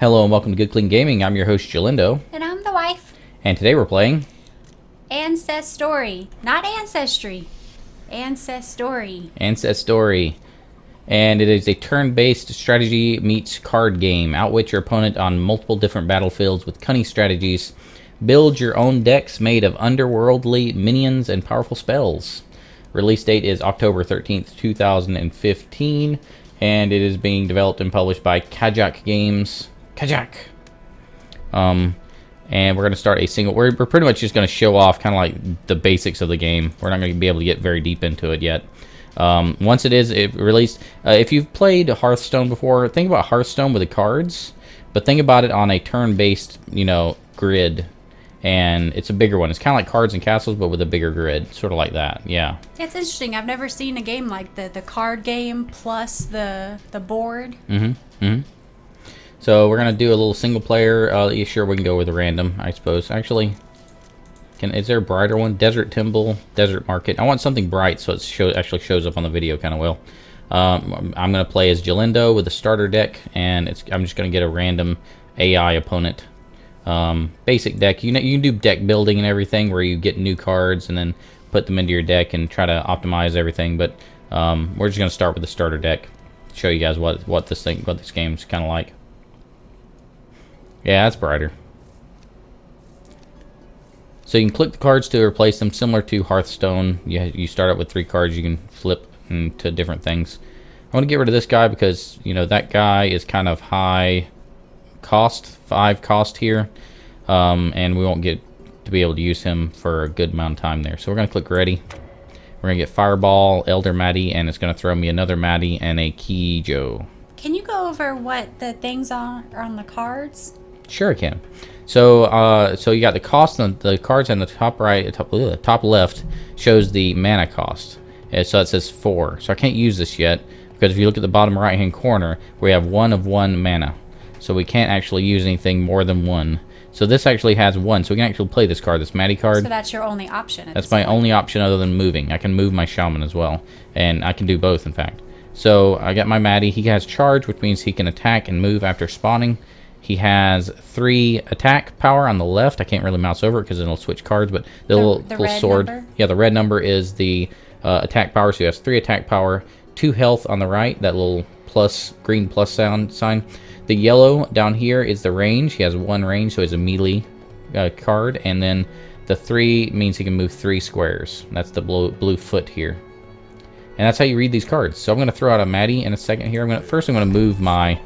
Hello and welcome to Good Clean Gaming. I'm your host Jalindo. And I'm the wife. And today we're playing Ancestory. Not Ancestry. Ancestory. Ancestory. And it is a turn-based strategy meets card game. Outwit your opponent on multiple different battlefields with cunning strategies. Build your own decks made of underworldly minions and powerful spells. Release date is October 13th, 2015. And it is being developed and published by Kajak Games. Kajak! And we're going to start a single... We're pretty much just going to show off kind of like the basics of the game. We're not going to be able to get very deep into it yet. Once it is released... if you've played Hearthstone before, think about Hearthstone with the cards. But think about it on a turn-based, grid. And it's a bigger one. It's kind of like Cards and Castles, but with a bigger grid. Sort of like that, yeah. It's interesting. I've never seen a game like the card game plus the board. So we're going to do a little single player. Sure, we can go with a random, I suppose. Actually, is there a brighter one? Desert Temple, Desert Market. I want something bright so it actually shows up on the video kind of well. I'm going to play as Jalindo with a starter deck, and I'm just going to get a random AI opponent. Basic deck. You can do deck building and everything where you get new cards and then put them into your deck and try to optimize everything. But we're just going to start with the starter deck. Show you guys what this game's kind of like. Yeah, that's brighter. So you can click the cards to replace them, similar to Hearthstone. You start out with 3 cards, you can flip into different things. I want to get rid of this guy because, that guy is kind of high cost, 5 cost here. And we won't get to be able to use him for a good amount of time there. So we're going to click ready. We're going to get Fireball, Elder Maddie, and it's going to throw me another Maddie and a Kijo. Can you go over what the things are on the cards? Sure, I can. So, you got the cost on the cards on the top right, top left shows the mana cost. And so it says 4. So I can't use this yet because if you look at the bottom right-hand corner, we have 1 of 1 mana. So we can't actually use anything more than 1. So this actually has 1. So we can actually play this card, this Maddie card. So that's your only option. That's my only option other than moving. I can move my Shaman as well, and I can do both, in fact. So I got my Maddie. He has charge, which means he can attack and move after spawning. He has 3 attack power on the left. I can't really mouse over it because it'll switch cards, but the little sword. Number? Yeah, the red number is the attack power. So he has 3 attack power, 2 health on the right, that little green plus sign. The yellow down here is the range. He has 1 range, so he's a melee card. And then the 3 means he can move 3 squares. That's the blue foot here. And that's how you read these cards. So I'm going to throw out a Maddie in a second here. First I'm going to move my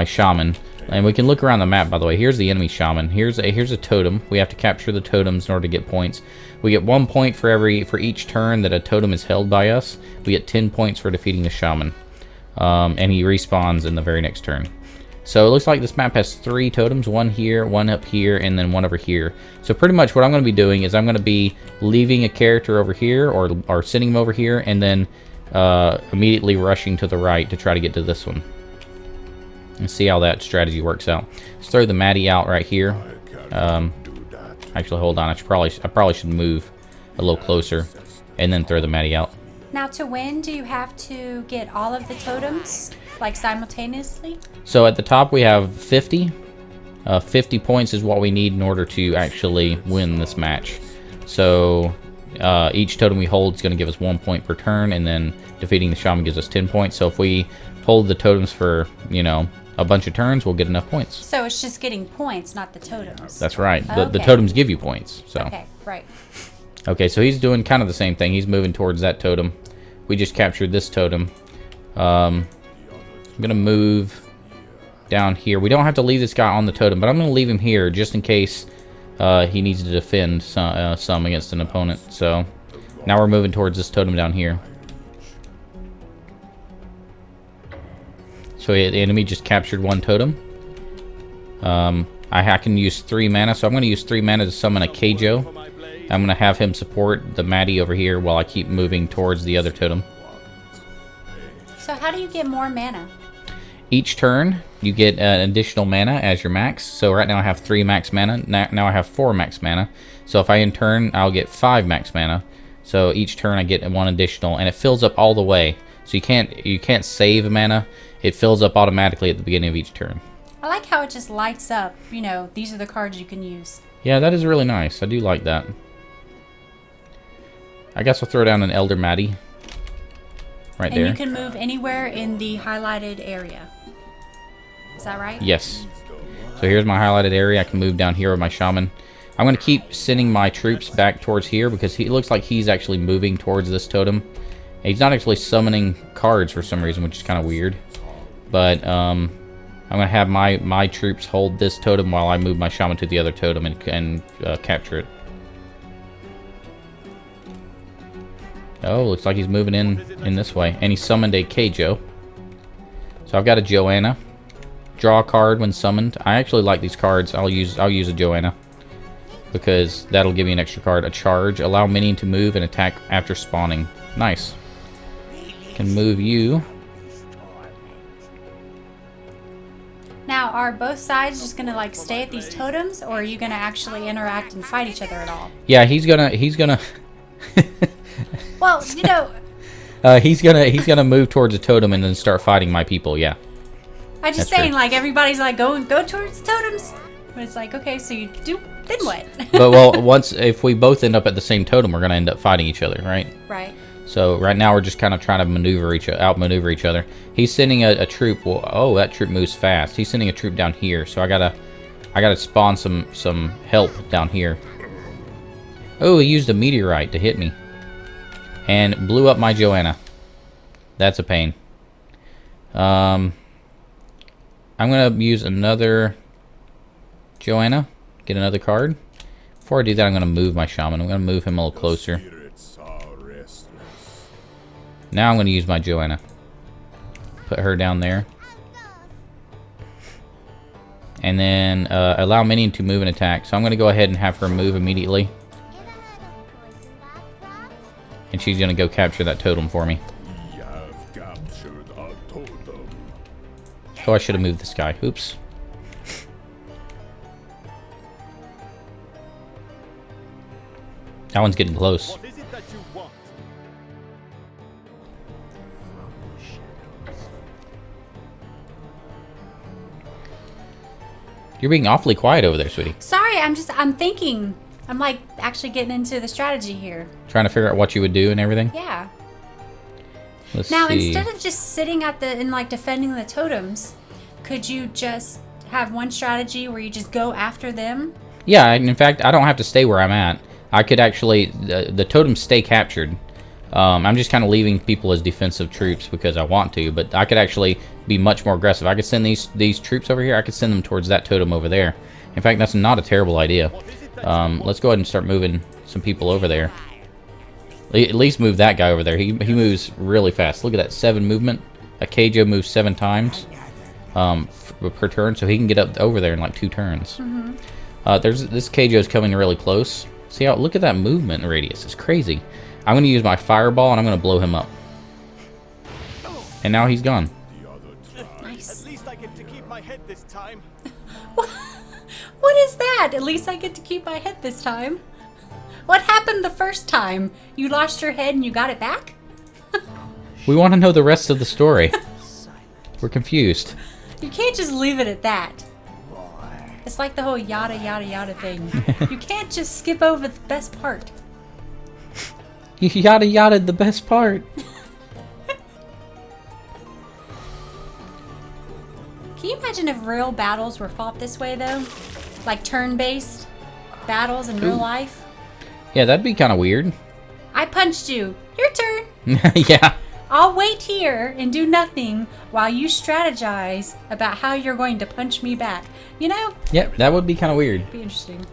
Shaman. And we can look around the map, by the way. Here's the enemy Shaman. Here's a totem. We have to capture the totems in order to get points. We get 1 point for each turn that a totem is held by us. We get 10 points for defeating the Shaman. And he respawns in the very next turn. So it looks like this map has 3 totems. 1 here, 1 up here, and then 1 over here. So pretty much what I'm going to be doing is I'm going to be leaving a character over here or sitting him over here and then immediately rushing to the right to try to get to this one. And see how that strategy works out. Let's throw the Maddie out right here. Actually, hold on. I probably should move a little closer and then throw the Maddie out. Now, to win, do you have to get all of the totems, like simultaneously? So at the top we have 50. 50 points is what we need in order to actually win this match. So each totem we hold is going to give us 1 point per turn, and then defeating the Shaman gives us 10 points. So if we hold the totems for, a bunch of turns, we'll get enough points. So it's just getting points, not the totems. That's right. The totems give you points. So. Okay, right. Okay, so he's doing kind of the same thing. He's moving towards that totem. We just captured this totem. I'm going to move down here. We don't have to leave this guy on the totem, but I'm going to leave him here just in case he needs to defend some against an opponent. So now we're moving towards this totem down here. So the enemy just captured 1 totem. I can use 3 mana, so I'm going to use 3 mana to summon a Keijo. I'm going to have him support the Maddie over here while I keep moving towards the other totem. So how do you get more mana? Each turn, you get an additional mana as your max. So right now I have 3 max mana. Now I have 4 max mana. So if I in turn, I'll get 5 max mana. So each turn I get 1 additional, and it fills up all the way. So you can't save mana. It fills up automatically at the beginning of each turn. I like how it just lights up. You know, these are the cards you can use. Yeah, that is really nice. I do like that. I guess I'll throw down an Elder Maddie. Right there. And you can move anywhere in the highlighted area. Is that right? Yes. So here's my highlighted area. I can move down here with my shaman. I'm going to keep sending my troops back towards here because it looks like he's actually moving towards this totem. He's not actually summoning cards for some reason, which is kind of weird. But I'm going to have my troops hold this totem while I move my shaman to the other totem and capture it. Oh, looks like he's moving in this way. And he summoned a Keijo. So I've got a Joanna. Draw a card when summoned. I actually like these cards. I'll use a Joanna because that'll give me an extra card. A charge. Allow minion to move and attack after spawning. Nice. Can move you. Now, are both sides just gonna like stay at these totems, or are you gonna actually interact and fight each other at all? Yeah, he's gonna. Well, you know. He's gonna move towards a totem and then start fighting my people. Yeah. I'm just saying, like, everybody's like, go towards totems. But it's like, okay, so you do, then what? But, well, if we both end up at the same totem, we're going to end up fighting each other, right? Right. So, right now, we're just kind of trying to outmaneuver each other. He's sending a troop. Well, oh, that troop moves fast. He's sending a troop down here, so I gotta spawn some help down here. Oh, he used a meteorite to hit me. And blew up my Joanna. That's a pain. I'm going to use another Joanna. Get another card. Before I do that, I'm going to move my shaman. I'm going to move him a little closer. Now I'm going to use my Joanna. Put her down there. And then allow minion to move and attack. So I'm going to go ahead and have her move immediately. And she's going to go capture that totem for me. Oh, I should have moved this guy. Oops. That one's getting close. What is it that you want? You're being awfully quiet over there, sweetie. Sorry, I'm thinking. I'm like actually getting into the strategy here. Trying to figure out what you would do and everything? Yeah. Let's Now, see. instead of just sitting at and like defending the totems, could you just have one strategy where you just go after them? Yeah, in fact, I don't have to stay where I'm at. I could actually, the totems stay captured. I'm just kind of leaving people as defensive troops because I want to, but I could actually be much more aggressive. I could send these troops over here. I could send them towards that totem over there. In fact, that's not a terrible idea. Let's go ahead and start moving some people over there. At least move that guy over there. He moves really fast. Look at that, 7 movement. A Keijo moves 7 times per turn, so he can get up over there in like 2 turns. This Keijo's coming really close. See how? Look at that movement radius. It's crazy. I'm going to use my fireball and I'm going to blow him up. And now he's gone. Nice. At least I get to keep my head this time. What is that? At least I get to keep my head this time. What happened the first time? You lost your head and you got it back? We want to know the rest of the story. We're confused. You can't just leave it at that. It's like the whole yada yada yada thing. You can't just skip over the best part. You yada yada the best part. Can you imagine if real battles were fought this way, though? Like turn-based battles in real life? Yeah, that'd be kind of weird. I punched you. Your turn. Yeah. I'll wait here and do nothing while you strategize about how you're going to punch me back. You know? Yep, that would be kind of weird. Be interesting.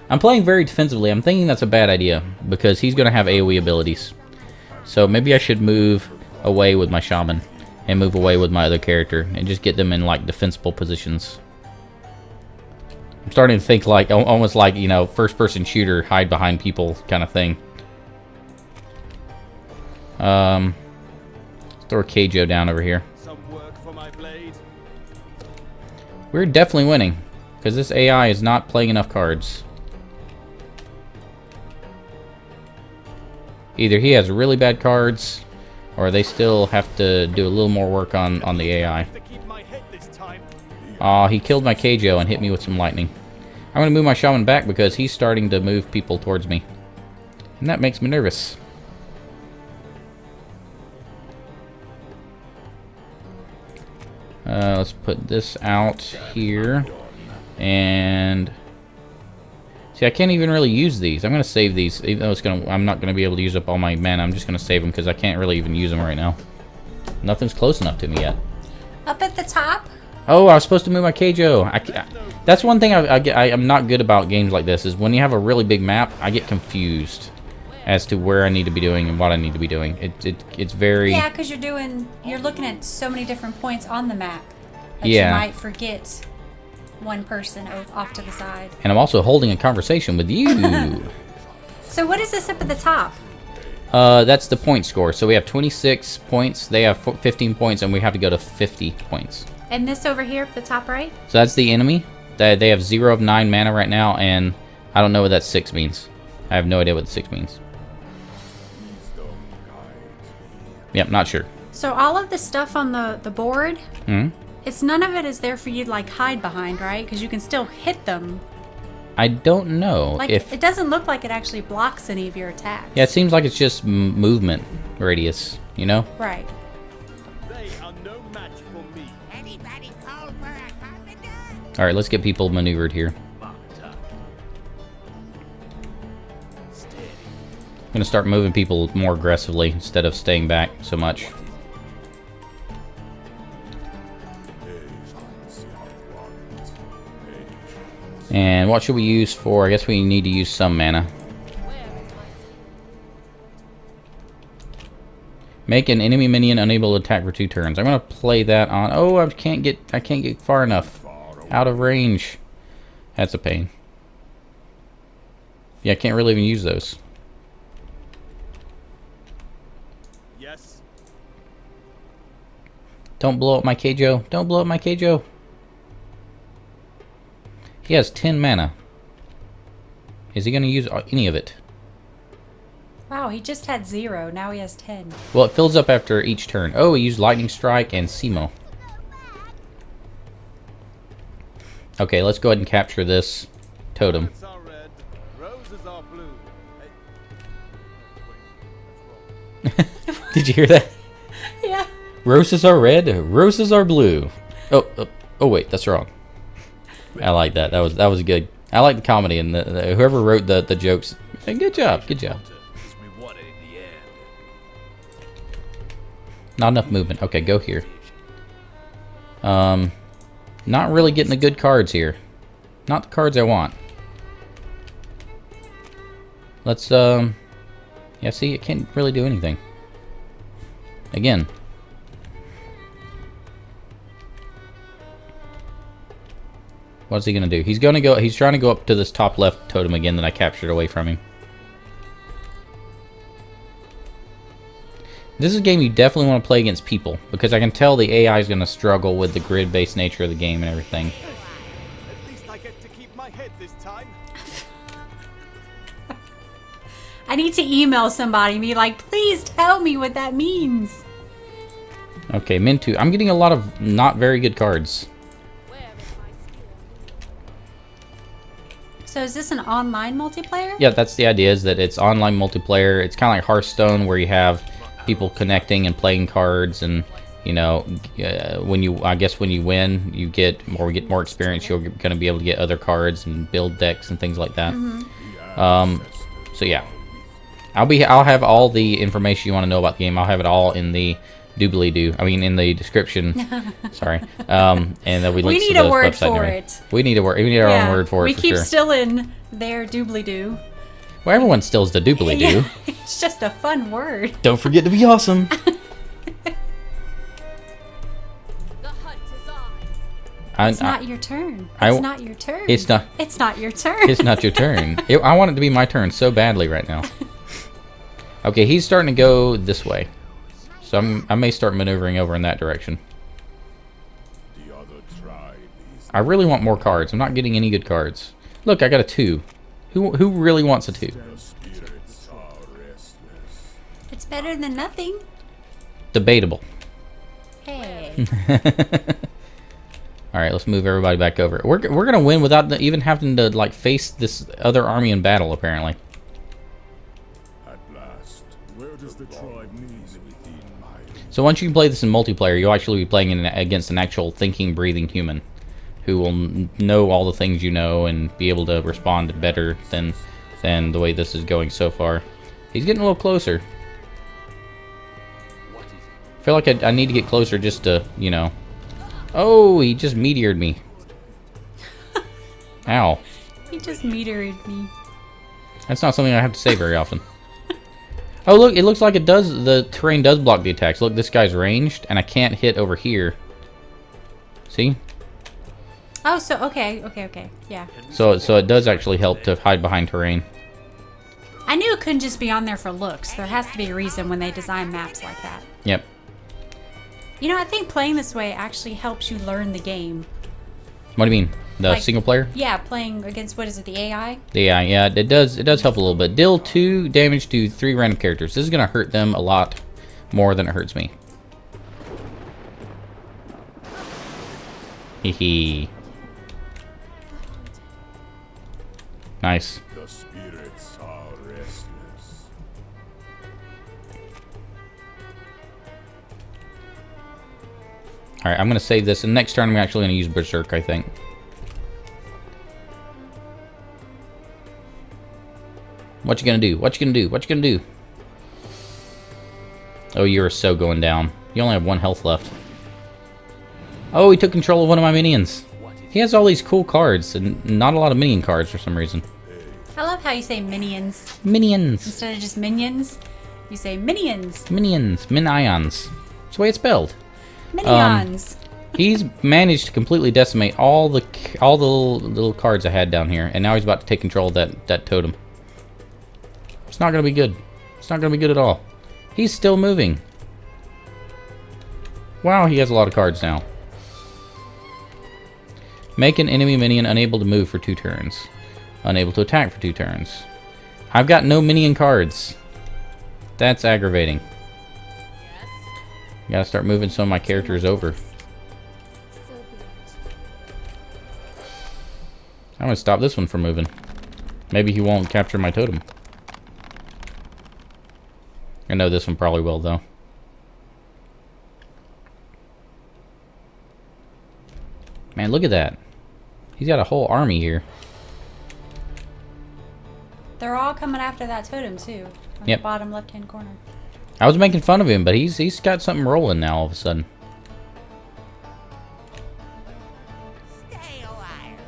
I'm playing very defensively. I'm thinking that's a bad idea because he's going to have AoE abilities. So maybe I should move away with my shaman and move away with my other character and just get them in like defensible positions. I'm starting to think like almost like, you know, first-person shooter, hide behind people kind of thing. Throw a Keijo down over here. Some work for my blade. We're definitely winning because this AI is not playing enough cards. Either he has really bad cards or they still have to do a little more work on the AI. To keep my head this time. Aw, he killed my Keijo and hit me with some lightning. I'm gonna move my shaman back because he's starting to move people towards me. And that makes me nervous. Let's put this out here. And see, I can't even really use these. I'm gonna save these, even though I'm not gonna be able to use up all my mana. I'm just gonna save them because I can't really even use them right now. Nothing's close enough to me yet. Up at the top? Oh, I was supposed to move my Keijo. That's one thing I'm not good about games like this, is when you have a really big map, I get confused as to where I need to be doing and what I need to be doing. It's very... Yeah, because you're looking at so many different points on the map that Yeah. you might forget one person off to the side. And I'm also holding a conversation with you. So what is this up at the top? That's the point score. So we have 26 points, they have 15 points, and we have to go to 50 points. And this over here at the top right? So that's the enemy. They have 0 of 9 mana right now, and I don't know what that 6 means. I have no idea what the 6 means. Yep, not sure. So all of the stuff on the board, it's none of it is there for you to like hide behind, right? Because you can still hit them. I don't know Like if... it doesn't look like it actually blocks any of your attacks. Yeah, it seems like it's just movement radius, you know? Right. They are no match for me. Anybody call for a commandant? Alright, let's get people maneuvered here. I'm gonna start moving people more aggressively instead of staying back so much. And what should we use for? I guess we need to use some mana. Make an enemy minion unable to attack for 2 turns. I'm gonna play that on. Oh, I can't get far enough. Out of range. That's a pain. Yeah, I can't really even use those. Yes. Don't blow up my Keijo. Don't blow up my Keijo. He has 10 mana. Is he going to use any of it? Wow, he just had 0. Now he has 10. Well, it fills up after each turn. Oh, he used Lightning Strike and Simo. Okay, let's go ahead and capture this totem. Violets are red, roses are blue. Hey. Wait, that's wrong. Did you hear that? Yeah. Roses are red, roses are blue. Oh wait, that's wrong. I like that. That was good. I like the comedy, and whoever wrote the jokes. Hey, good job, good job. Not enough movement. Okay, go here. Not really getting the good cards here. Not the cards I want. Let's yeah, see, it can't really do anything. Again. What's he gonna do? He's trying to go up to this top left totem again that I captured away from him. This is a game you definitely want to play against people, because I can tell the AI is gonna struggle with the grid-based nature of the game and everything. At least I get to keep my head this time. I need to email somebody and be like, please tell me what that means. Okay, Mintu. I'm getting a lot of not very good cards. So is this an online multiplayer? Yeah, that's the idea, is that it's online multiplayer. It's kind of like Hearthstone, where you have people connecting and playing cards, and you know, when you win, you get more experience. You're going to be able to get other cards and build decks and things like that. So yeah, I'll have all the information you want to know about the game. I'll have it all in the doobly-doo. I mean, in the description. Sorry. And there'll be links We need to the a word website and for everything. it. We need our own word for it. We for keep sure. stealing their doobly-doo. Well, everyone steals the doobly-doo. Yeah, it's just a fun word. Don't forget to be awesome. The hunt is on. It's not your turn. I- It's not your turn. It's not. It's not your turn. It's not your turn. I want it to be my turn so badly right now. Okay, he's starting to go this way. So I may start maneuvering over in that direction. I really want more cards. I'm not getting any good cards. Look, I got a 2. Who really wants a 2? It's better than nothing. Debatable. Hey. All right, let's move everybody back over. We're gonna win without even having to like face this other army in battle. Apparently. At last, where does the tribe need within my... So once you can play this in multiplayer, you'll actually be playing against an actual thinking, breathing human who will know all the things you know and be able to respond better than the way this is going so far. He's getting a little closer. I feel like I need to get closer just to, you know. Oh, he just meteored me. Ow. He just meteored me. That's not something I have to say very often. Oh, look, it looks like it does. The terrain does block the attacks. Look, this guy's ranged, and I can't hit over here. See? Oh, so okay, yeah. So it does actually help to hide behind terrain. I knew it couldn't just be on there for looks. There has to be a reason when they design maps like that. Yep. You know, I think playing this way actually helps you learn the game. What do you mean? The Like, single player? Yeah, playing against, what is it, the AI? The AI, yeah, it does help a little bit. Deal 2 damage to 3 random characters. This is gonna hurt them a lot more than it hurts me. Hee hee. Nice. The spirits are restless. Alright, I'm gonna save this, and next turn I'm actually gonna use Berserk, I think. What you gonna do? What you gonna do? What you gonna do? Oh, you're so going down. You only have 1 health left. Oh, he took control of one of my minions. He has all these cool cards, and not a lot of minion cards for some reason. I love how you say minions. Minions. Instead of just minions, you say minions. Minions. Min-ions. That's the way it's spelled. Minions. He's managed to completely decimate all the little cards I had down here, and now he's about to take control of that totem. It's not gonna be good. It's not gonna be good at all. He's still moving. Wow, he has a lot of cards now. Make an enemy minion unable to move for 2 turns. Unable to attack for 2 turns. I've got no minion cards. That's aggravating. Gotta start moving some of my characters over. I'm gonna stop this one from moving. Maybe he won't capture my totem. I know this one probably will, though. Man, look at that. He's got a whole army here. They're all coming after that totem, too. On Yep. the bottom left-hand corner. I was making fun of him, but he's got something rolling now all of a sudden. Stay alive.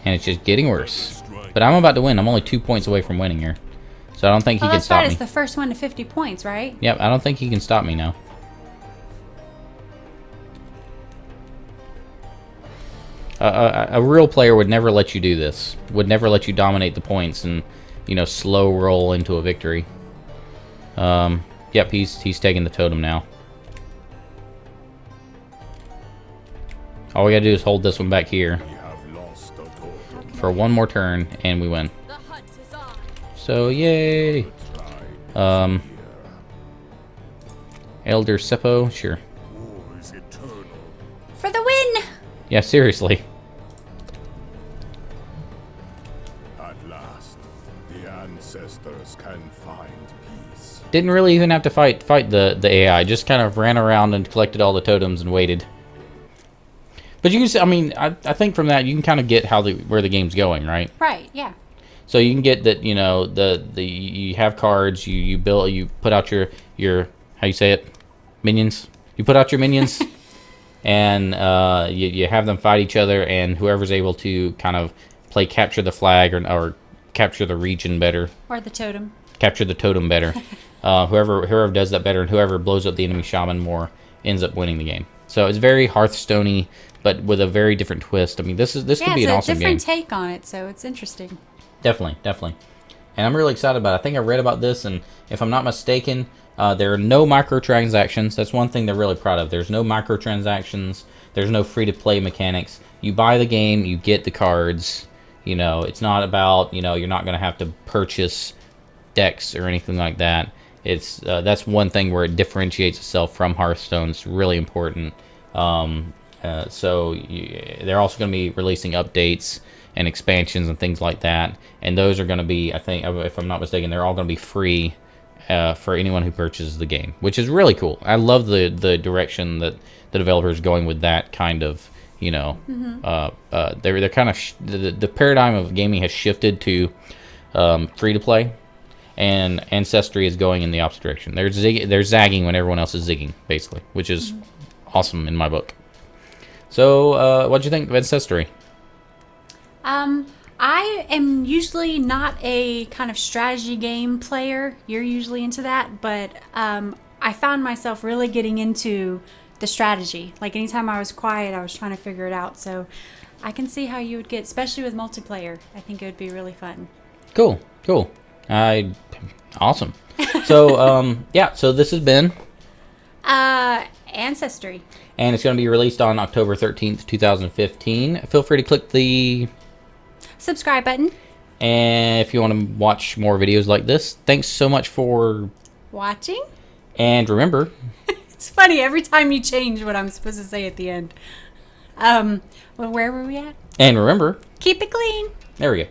And it's just getting worse. But I'm about to win. I'm only 2 points away from winning here. So I don't think he Oh, can that's stop right. me. It's the first one to 50 points, right? Yep, I don't think he can stop me now. A real player would never let you do this. Would never let you dominate the points and, you know, slow roll into a victory. Yep, he's taking the totem now. All we gotta do is hold this one back here We have lost a totem. for 1 more turn, and we win. The hunt is on. So, yay! Elder Seppo, sure. War is eternal. For the win! Yeah, seriously. At last, the ancestors can find peace. Didn't really even have to fight the AI. Just kind of ran around and collected all the totems and waited. But you can see, I mean, I think from that you can kind of get where the game's going, right? Right, yeah. So you can get that, you know, you have cards, you build, you put out your how you say it, minions. You put out your minions, and you have them fight each other, and whoever's able to kind of play capture the flag or capture the region better, Or the totem. capture the totem better. Whoever does that better, and whoever blows up the enemy shaman more ends up winning the game. So it's very Hearthstone-y, but with a very different twist. I mean, this could be an awesome game. It's a different take on it, so it's interesting. Definitely. And I'm really excited about it. I think I read about this, and if I'm not mistaken, there are no microtransactions. That's one thing they're really proud of. There's no microtransactions. There's no free-to-play mechanics. You buy the game, you get the cards. You know, it's not about, you know, you're not going to have to purchase decks or anything like that. It's that's one thing where it differentiates itself from Hearthstone. It's really important. They're also going to be releasing updates and expansions and things like that. And those are going to be, I think, if I'm not mistaken, they're all going to be free for anyone who purchases the game, which is really cool. I love the direction that the developer is going with that kind of, they're kind of the paradigm of gaming has shifted to free to play, and Ancestry is going in the opposite direction. They're zagging when everyone else is zigging, basically, which is awesome in my book. So, what'd you think of Ancestry? I am usually not a kind of strategy game player. You're usually into that, but I found myself really getting into the strategy. Like anytime I was quiet, I was trying to figure it out. So I can see how you would get, especially with multiplayer. I think it would be really fun. Cool. Awesome. So, so this has been Ancestry. And it's going to be released on October 13th, 2015. Feel free to click the subscribe button. And if you want to watch more videos like this, thanks so much for watching. And remember, it's funny every time you change what I'm supposed to say at the end. Well, where were we at? And remember, keep it clean. There we go.